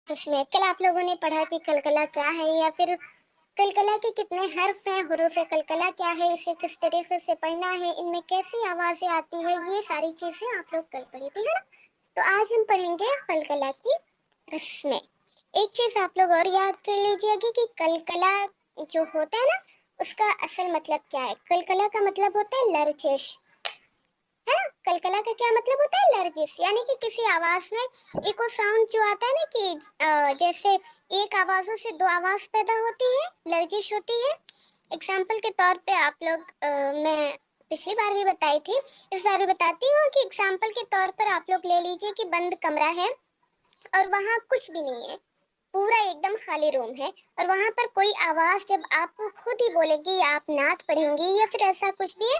उसमें कल आप लोगों ने पढ़ा कि कलकला क्या है, या फिर कलकला के कितने हर्फ हैं, हुरूफ कलकला क्या है, इसे किस तरीके से पढ़ना है, इनमें कैसी आवाजें आती है, ये सारी चीजें आप लोग कल पढ़ी थी, है ना। तो आज हम पढ़ेंगे कलकला की रस्में। एक चीज आप लोग और याद कर लीजिएगा कि कलकला जो होता है ना, उसका असल मतलब क्या है। कलकला का मतलब होता है लर्जिश, है ना। कलकला का क्या मतलब होता है, लर्जिश, यानी कि किसी आवाज में इको साउंड जो आता है ना, कि जैसे एक आवाजों से दो आवाज पैदा होती है, लर्जिश होती है। एग्जाम्पल के तौर पे आप लोग मैं पिछली बार भी बताई थी, इस बार भी बताती हूँ कि एग्जाम्पल के तौर पर आप लोग ले लीजिए कि बंद कमरा है और वहाँ कुछ भी नहीं है, पूरा एकदम खाली रूम है, और वहां पर कोई आवाज जब आप खुद ही बोलेंगी या आप नात पढ़ेंगी या फिर ऐसा कुछ भी है,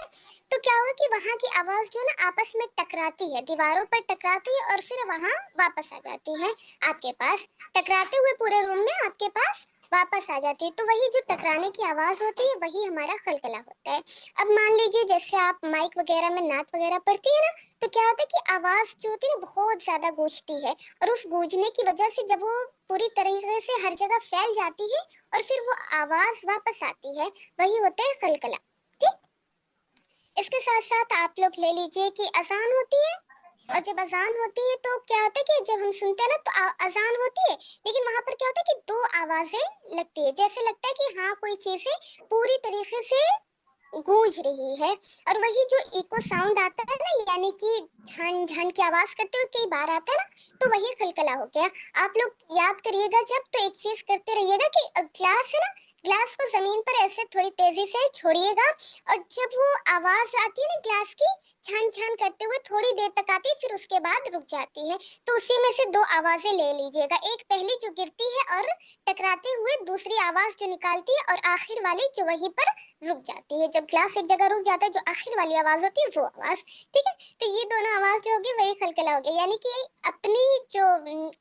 तो क्या होगा कि वहां की आवाज जो ना आपस में टकराती है, दीवारों पर टकराती है और फिर वहां वापस आ जाती है आपके पास, टकराते हुए पूरे रूम में आपके पास वापस आ जाती है। तो वही जो टकराने की आवाज होती है वही हमारा खलकला होता है। अब मान लीजिए जैसे आप माइक वगैरह में नात वगैरह पढ़ती है ना, तो क्या होता है कि आवाज जो होती है ना बहुत ज्यादा गूंजती है, और उस गूंजने की वजह से जब वो पूरी तरीके से हर जगह फैल जाती है और फिर वो आवाज वापस आती है, वही होता है खलकला। ठीक। इसके साथ साथ आप लोग ले लीजिए कि अजान होती है, और जब अजान होती है तो क्या होता है कि जब हम सुनते हैं ना तो अजान होती है, लेकिन वहां पर क्या होता है कि दो आवाजें लगती है, जैसे लगता है कि हाँ कोई चीजें पूरी तरीके से गूंज रही है। और वही जो इको साउंड आता है ना, यानी कि झन झन की आवाज करते हुए कई बार आता है ना, तो वही खलकला हो गया। आप लोग याद करिएगा जब, तो एक चीज करते रहिएगा कि ग्लास है ना, ग्लास को जमीन पर ऐसे थोड़ी तेजी से छोड़िएगा, और जब वो आवाज आती है ना ग्लास की छन छन करते हुए, थोड़ी देर तक आती है, फिर उसके बाद रुक जाती है, तो उसी में से दो आवाजें ले लीजिएगा, एक पहली जो गिरती है और टकराते हुए दूसरी आवाज जो निकालती है, और आखिर वाली जो वहीं पर रुक जाती है। जब ग्लास एक जगह रुक जाता है, जो आखिर वाली आवाज होती है वो आवाज। ठीक है, तो ये दोनों आवाज जो होगी वही खलखला हो गया, यानी कि अपनी जो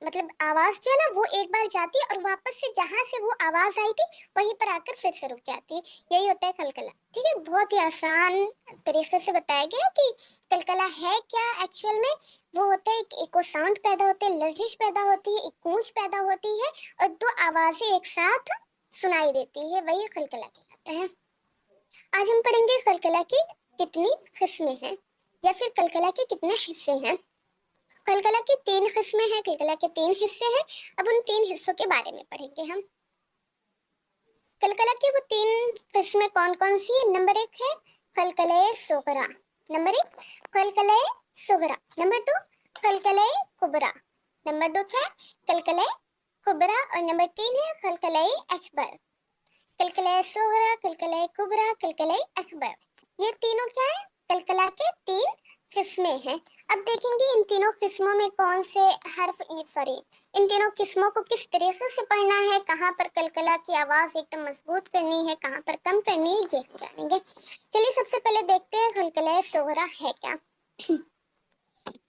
मतलब आवाज जो है ना, वो एक बार जाती है और वापस से जहां से वो आवाज आई थी वहीं पर आकर फिर से रुक जाती है, यही होता है खलखला। ठीक है, बहुत ही आसान तरीके से बताया गया कि कलकला है क्या एक्चुअल में। वो होता है एक इको साउंड पैदा होते हैं, लर्जिश पैदा होती है, एक गूंज पैदा होती है, और दो आवाजें एक साथ सुनाई देती है, वही खलकला कहलाता है। आज हम पढ़ेंगे कलकला की कितनी किस्में हैं, या फिर कलकला के कितने हिस्से हैं। कलकला की तीन किस्में हैं, कलकला के तीन हिस्से हैं। अब उन तीन हिस्सों के बारे में पढ़ेंगे हम। कलकला की वो तीन किस्में कौन कौन सी है। नंबर एक है कलकले सुगरा, नंबर एक कलकले सुगरा, नंबर दो कलकले कुबरा, नंबर दो क्या है कलकले कुबरा, और नंबर तीन है कलकले अकबर। कलकला सोहरा, कलकला कुबरा, कलकला अकबर, ये तीनों क्या है, कलकला के तीन किस्में हैं। अब देखेंगे इन तीनों किस्मों में कौन से हर्फ, सॉरी, इन तीनों किस्मों को किस तरीके से पढ़ना है, कहाँ पर कलकला की आवाज एकदम मजबूत करनी है, कहाँ पर कम करनी है, ये हम जानेंगे। चलिए सबसे पहले देखते हैं कलकला सोहरा है क्या।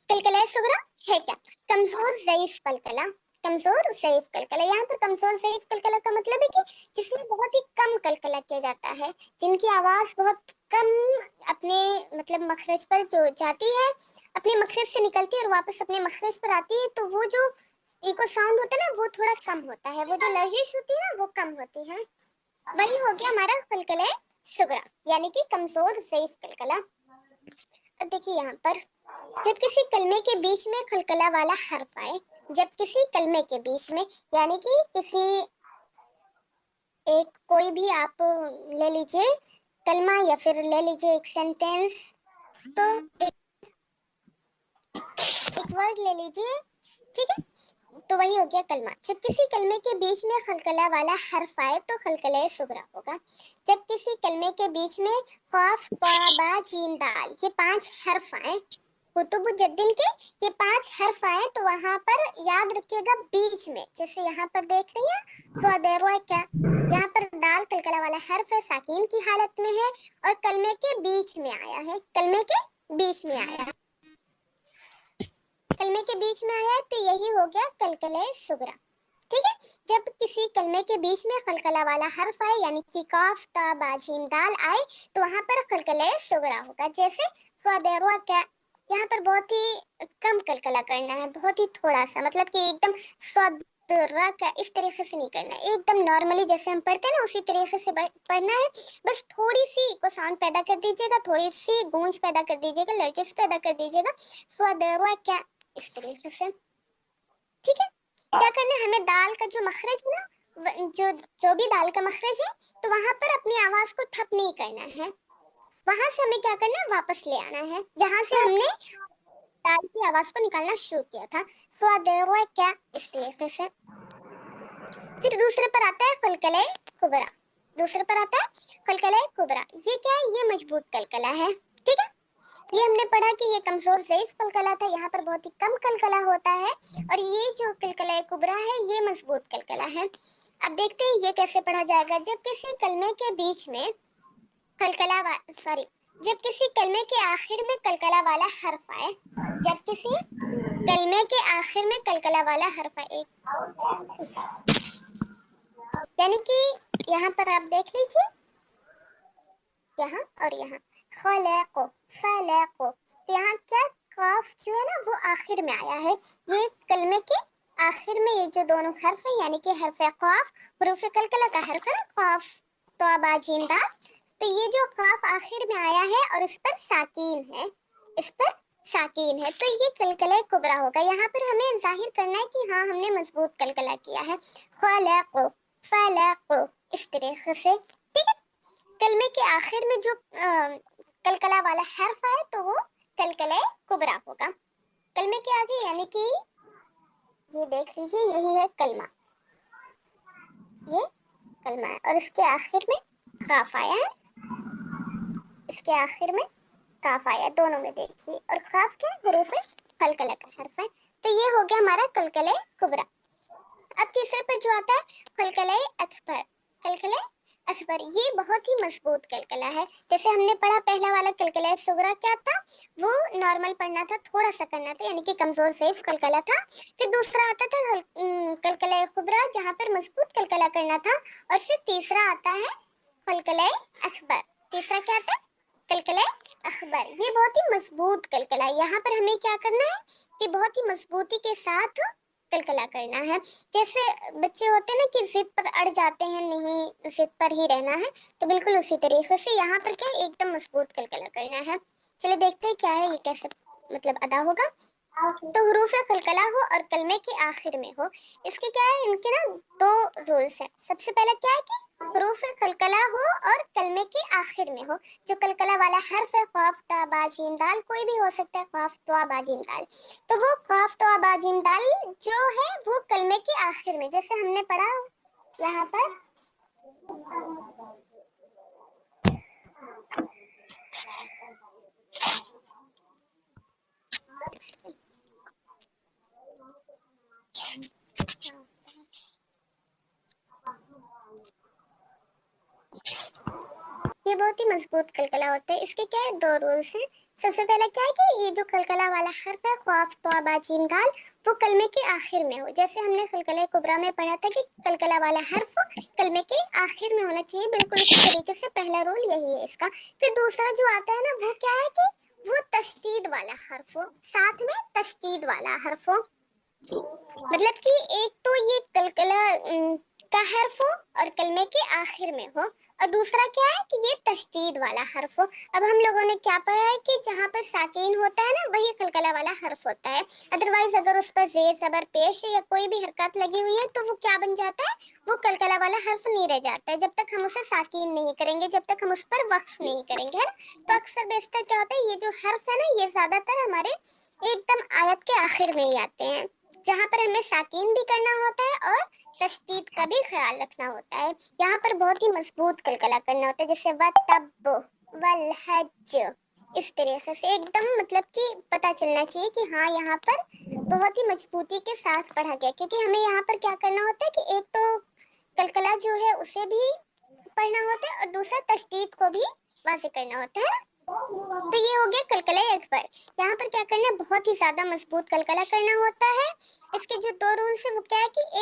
कलकला सुगरा है क्या, कमजोर ज़ईफ कलकला, कमजोर ज़ईफ कलकला। यहाँ पर कमजोर ज़ईफ कलकला का मतलब है कि जिसमें बहुत ही कम कलकला किया जाता है, जिनकी आवाज बहुत कम अपने मतलब मखरज पर जो जाती है, अपने मखरज से निकलती है और वापस अपने मखरज पर आती है, तो वो जो इको साउंड होता है ना वो थोड़ा कम होता है, वो जो लर्जिश होती है ना वो कम होती है। वही हो गया हमारा कलकला सुगरा, यानी कि कमजोर ज़ईफ कलकला। अब देखिए यहाँ पर, जब किसी कलमे के बीच में खलकला वाला हर्फ आए, जब किसी कलमे के बीच में, यानी कि किसी एक कोई भी आप ले लीजिए कलमा, या फिर ले लीजिए एक सेंटेंस, तो एक वर्ड ले लीजिए, ठीक है, तो वही हो गया कलमा। जब किसी कलमे के बीच में खलकला वाला हर्फ आए तो खलकला सुगरा होगा। जब किसी कलमे के बीच में खौफ बा जीम दाल, ये पांच हर्फ आए कुतुबुद्दीन के, ये पांच हर्फ आए, तो वहां पर याद रखिएगा बीच में, जैसे यहाँ पर देख रही हैं क्या, यहाँ पर दाल कलकला वाला हर्फ है, साकिन की हालत में है, और कलमे के बीच में आया है, कलमे के बीच में आया है, कलमे के बीच में आया है, तो यही हो गया कलकले सुगरा। ठीक है, जब किसी कलमे के बीच में खलकला वाला हर्फ आए, यानी कि काफ ता बाजीम दाल आए, तो वहां पर खलकले सुगरा होगा। जैसे क्या, यहाँ पर बहुत ही कम कलकला करना है, बहुत ही थोड़ा सा, मतलब कि एकदम स्वाद का इस तरीके से नहीं करना है, एकदम नॉर्मली जैसे हम पढ़ते हैं ना उसी तरीके से पढ़ना है। बस थोड़ी सी को साउंड पैदा कर दीजिएगा, थोड़ी सी गूंज पैदा कर दीजिएगा, लर्चेस पैदा कर दीजिएगा, क्या इस तरीके से। ठीक है, क्या करना है हमें, दाल का जो मखरज है ना, जो भी दाल का मखरज है, तो वहां पर अपनी आवाज को ठप नहीं करना है, वहां से हमें क्या करना है, वापस ले आना है जहां से हमने दाल की आवाज को निकालना शुरू किया था। क्या इस तरीके से। फिर दूसरे पर आता है कलकले कुबरा, दूसरे पर आता है कलकले कुबरा। ये क्या है, ये मजबूत कलकला है। ठीक है, ये हमने पढ़ा कि ये कमजोर ज़ईफ कलकला था, यहाँ पर बहुत ही कम कलकला होता है, और ये जो कलकला कुबरा है ये मजबूत कलकला है। अब देखते हैं ये कैसे पढ़ा जाएगा। जब किसी कलमे के बीच में जब किसी कलमे के आखिर में कलकला वाला हर्फ आए, जब किसी कलमे के आखिर में कलकला वाला हर्फ आए, यानी कि यहाँ पर आप देख लीजिए, यहाँ और यहाँ खलको फलको, तो यहाँ क्या काफ जो है ना वो आखिर में आया है। ये कलमे के आखिर में ये जो दोनों हर्फ है, यानी कि हर्फ काफ हुरूफ कलकला का हर्फ है ना, काफ तो बाजीम दाल, तो ये जो काफ आखिर में आया है और इस पर साकीन है, इस पर साकीन है, तो ये कलकला कुबरा होगा। यहाँ पर हमें जाहिर करना है कि हाँ हमने मजबूत कलकला किया है। खलको फलको इस तरीके से। ठीक है, कलमे के आखिर में जो कलकला वाला हर्फ है तो वो कलकले कुबरा होगा। कलमे के आगे यानी कि ये देख लीजिए, यही है कलमा, ये कलमा है, और इसके आखिर में काफ आया है, इसके आखिर में काफ आया, दोनों में देखिए, और काफ क्या हुरूफ कलकला का हर्फ है, तो ये हो गया हमारा कलकले कुबरा। अब तीसरे पर जो आता है कलकले अकबर, कलकले अकबर, ये बहुत ही मजबूत कलकला है। जैसे हमने पढ़ा पहला वाला कलकला सुगरा क्या था, वो नॉर्मल पढ़ना था, थोड़ा सा करना था, यानी कि कमजोर ज़ईफ कलकला था। फिर दूसरा आता था कलकला कुबरा, जहाँ पर मजबूत कलकला करना था, और फिर तीसरा आता है कलकला अकबर। तीसरा क्या आता है, कलकला अकबर, ये बहुत ही मजबूत कलकला है। यहाँ पर हमें क्या करना है कि बहुत ही मजबूती के साथ कलकला करना है। जैसे बच्चे होते हैं ना कि जिद पर अड़ जाते हैं, नहीं जिद पर ही रहना है, तो बिल्कुल उसी तरीके से यहाँ पर क्या एकदम मजबूत कलकला करना है। चलिए देखते हैं क्या है, ये कैसे मतलब अदा होगा। तो हुरूफ कलकला हो और कलमे के आखिर में हो, इसके क्या है, इनके ना दो रूल्स है। सबसे पहला क्या है कि हुरूफ कलकला हो और कलमे के आखिर में हो। जो कलकला वाला हर्फ है, क़ाफ ता बा जीम दाल, कोई भी हो सकता है, क़ाफ ता बा जीम दाल, तो वो क़ाफ ता बा जीम दाल जो है वो कलमे के आखिर में, जैसे हमने पढ़ा यहाँ पर ये बहुत ही मजबूत कलकला होता है। इसके क्या है, दो रूल्स हैं। सबसे पहला क्या है कि ये जो कलकला वाला हर्फ है क़ाफ तो बा जीम दाल, वो कलमे के आखिर में हो। जैसे हमने कलकला कुबरा में पढ़ा था कि कलकला वाला हर्फ कलमे के आखिर में होना चाहिए, बिल्कुल उसी तरीके से पहला रूल यही है इसका। फिर दूसरा जो आता है ना वो क्या है कि वो तशदीद वाला हर्फ हो, साथ में तशदीद वाला हर्फ हो, मतलब कि एक तो ये कलकला का हर्फ हो और कलमे के आखिर में हो, और दूसरा क्या है कि ये तशदीद वाला हर्फ हो। अब हम लोगों ने क्या पढ़ा है कि जहाँ पर साकीन होता है ना वही कलकला वाला हर्फ होता है, अदरवाइज अगर उस पर जेर ज़बर पेश या कोई भी हरकत लगी हुई है तो वो क्या बन जाता है, वो कलकला वाला हर्फ नहीं रह जाता है, जब तक हम उसे साकीन नहीं करेंगे, जब तक हम उस पर वक्फ नहीं करेंगे, है ना। तो अक्सर बेशतर क्या होता है, ये जो हर्फ है ना ये ज्यादातर हमारे एकदम आयत के आखिर में ही आते हैं, जहाँ पर हमें साकीन भी करना होता है और तशदीद का भी ख्याल रखना होता है। यहाँ पर बहुत ही मजबूत कलकला करना होता है, जैसे वतब वल हज, इस तरीके से एकदम मतलब कि पता चलना चाहिए कि हाँ यहाँ पर बहुत ही मजबूती के साथ पढ़ा गया, क्योंकि हमें यहाँ पर क्या करना होता है कि एक तो कलकला जो है उसे भी पढ़ना होता है और दूसरा तशदीद को भी वाज़ेह करना होता है। तो ये हो गया कलकला अकबर। यहाँ पर क्या करना है, बहुत ही ज्यादा मजबूत कलकला करना होता है। इसके जो दो रूल्स है वो क्या है कि